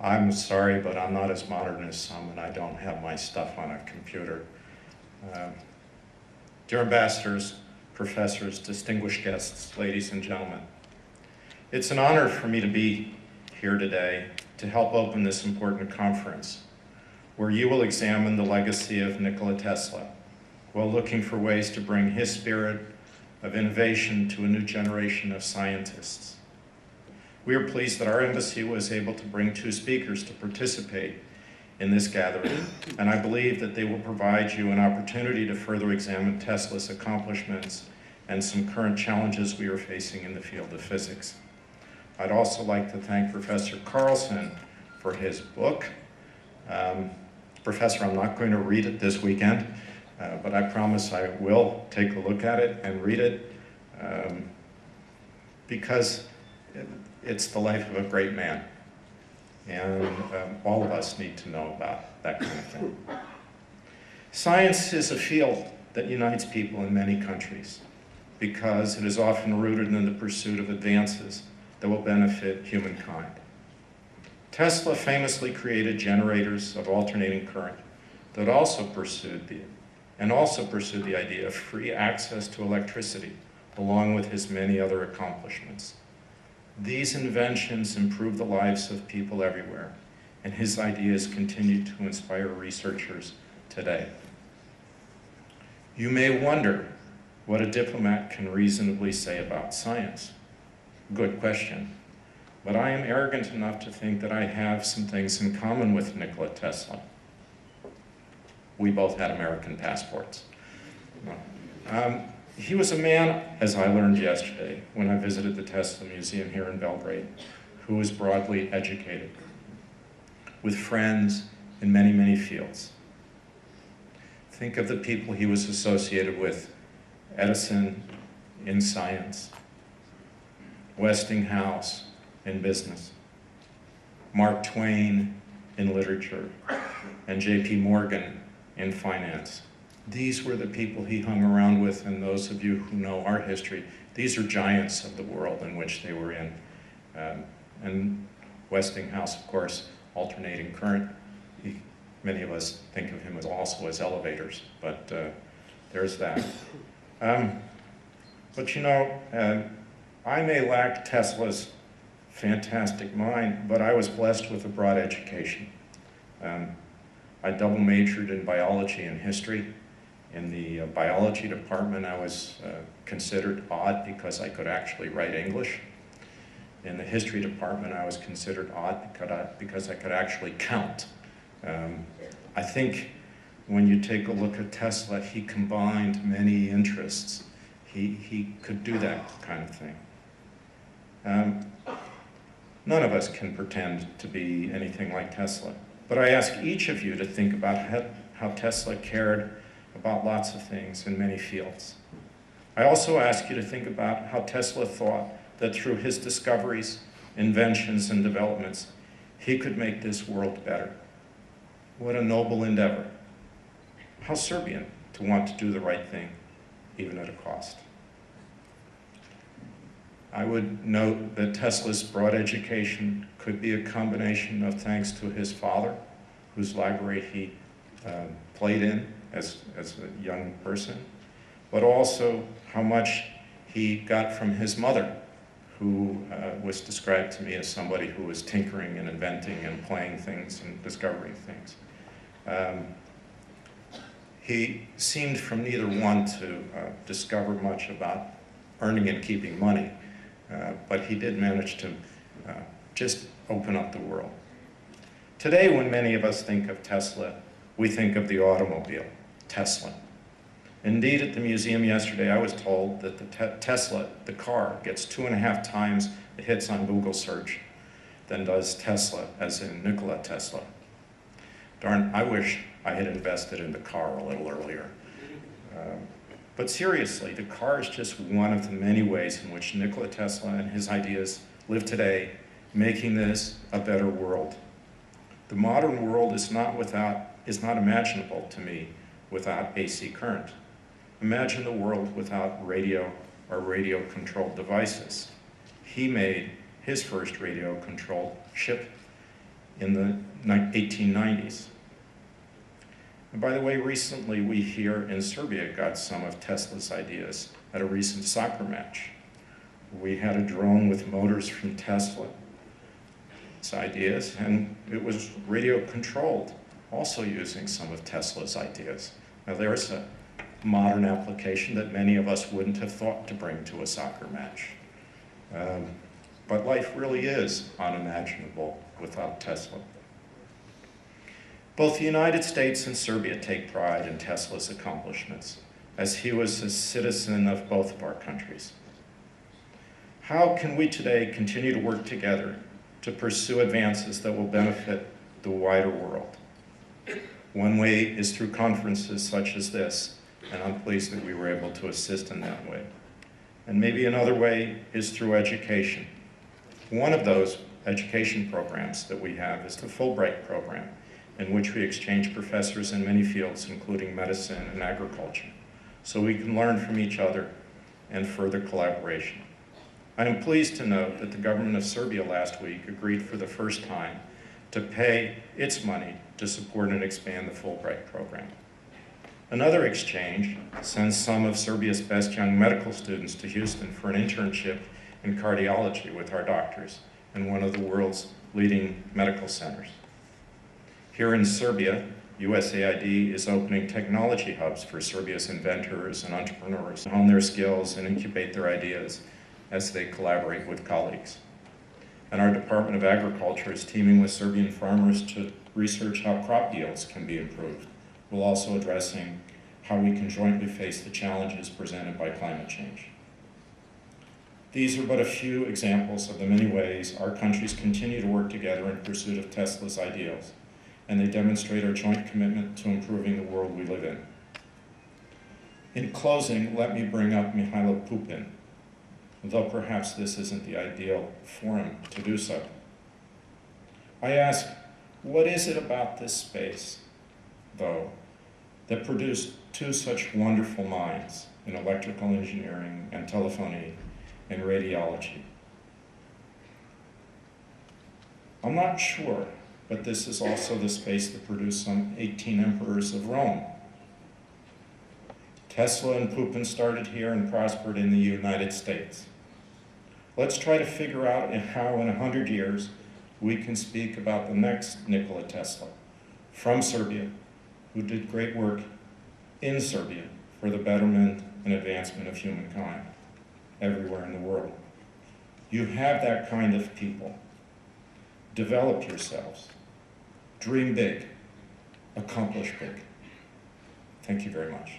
I'm sorry, but I'm not as modern as some, and I don't have my stuff on a computer. Dear ambassadors, professors, distinguished guests, ladies and gentlemen, it's an honor for me to be here today to help open this important conference, where you will examine the legacy of Nikola Tesla while looking for ways to bring his spirit of innovation to a new generation of scientists. We are pleased that our embassy was able to bring 2 speakers to participate in this gathering, and I believe that they will provide you an opportunity to further examine Tesla's accomplishments and some current challenges we are facing in the field of physics. I'd also like to thank Professor Carlson for his book. Professor, I'm not going to read it this weekend, but I promise I will take a look at it and read it, because it's the life of a great man, and all of us need to know about that kind of thing. Science is a field that unites people in many countries because it is often rooted in the pursuit of advances that will benefit humankind. Tesla famously created generators of alternating current that also pursued the idea of free access to electricity, along with his many other accomplishments. These inventions improve the lives of people everywhere, and his ideas continue to inspire researchers today. You may wonder what a diplomat can reasonably say about science. Good question. But I am arrogant enough to think that I have some things in common with Nikola Tesla. We both had American passports. He was a man, as I learned yesterday when I visited the Tesla Museum here in Belgrade, who was broadly educated, with friends in many, many fields. Think of the people he was associated with: Edison in science, Westinghouse in business, Mark Twain in literature, and J.P. Morgan in finance. These were the people he hung around with, and those of you who know our history, these are giants of the world in which they were in. And Westinghouse, of course, alternating current. Many of us think of him as also as elevators, but there's that. But you know, I may lack Tesla's fantastic mind, but I was blessed with a broad education. I double majored in biology and history. In the biology department, I was considered odd because I could actually write English. In the history department, I was considered odd because I could actually count. I think when you take a look at Tesla, he combined many interests. He could do that kind of thing. None of us can pretend to be anything like Tesla, but I ask each of you to think about how Tesla cared about lots of things in many fields. I also ask you to think about how Tesla thought that through his discoveries, inventions, and developments, he could make this world better. What a noble endeavor. How Serbian to want to do the right thing, even at a cost. I would note that Tesla's broad education could be a combination of thanks to his father, whose library he played in as a young person, but also how much he got from his mother, who was described to me as somebody who was tinkering and inventing and playing things and discovering things. He seemed from neither one to discover much about earning and keeping money, but he did manage to just open up the world. Today, when many of us think of Tesla, we think of the automobile, Tesla. Indeed, at the museum yesterday, I was told that the Tesla, the car, gets 2.5 times the hits on Google search than does Tesla, as in Nikola Tesla. Darn, I wish I had invested in the car a little earlier. But seriously, the car is just one of the many ways in which Nikola Tesla and his ideas live today, making this a better world. The modern world is not imaginable to me without AC current. Imagine the world without radio or radio-controlled devices. He made his first radio-controlled ship in the 1890s. And by the way, recently we here in Serbia got some of Tesla's ideas at a recent soccer match. We had a drone with motors from Tesla's ideas, and it was radio controlled, also using some of Tesla's ideas. Now there's a modern application that many of us wouldn't have thought to bring to a soccer match. But life really is unimaginable without Tesla. Both the United States and Serbia take pride in Tesla's accomplishments, as he was a citizen of both of our countries. How can we today continue to work together to pursue advances that will benefit the wider world? One way is through conferences such as this, and I'm pleased that we were able to assist in that way. And maybe another way is through education. One of those education programs that we have is the Fulbright program, in which we exchange professors in many fields, including medicine and agriculture, so we can learn from each other and further collaboration. I am pleased to note that the government of Serbia last week agreed for the first time to pay its money to support and expand the Fulbright program. Another exchange sends some of Serbia's best young medical students to Houston for an internship in cardiology with our doctors in one of the world's leading medical centers. Here in Serbia, USAID is opening technology hubs for Serbia's inventors and entrepreneurs to hone their skills and incubate their ideas as they collaborate with colleagues. And our Department of Agriculture is teaming with Serbian farmers to research how crop yields can be improved, while also addressing how we can jointly face the challenges presented by climate change. These are but a few examples of the many ways our countries continue to work together in pursuit of Tesla's ideals, and they demonstrate our joint commitment to improving the world we live in. In closing, let me bring up Mihailo Pupin, though perhaps this isn't the ideal forum to do so. I ask, what is it about this space, though, that produced two such wonderful minds in electrical engineering and telephony and radiology? I'm not sure, but this is also the space that produced some 18 emperors of Rome. Tesla and Pupin started here and prospered in the United States. Let's try to figure out how in 100 years we can speak about the next Nikola Tesla from Serbia, who did great work in Serbia for the betterment and advancement of humankind everywhere in the world. You have that kind of people. Develop yourselves. Dream big. Accomplish big. Thank you very much.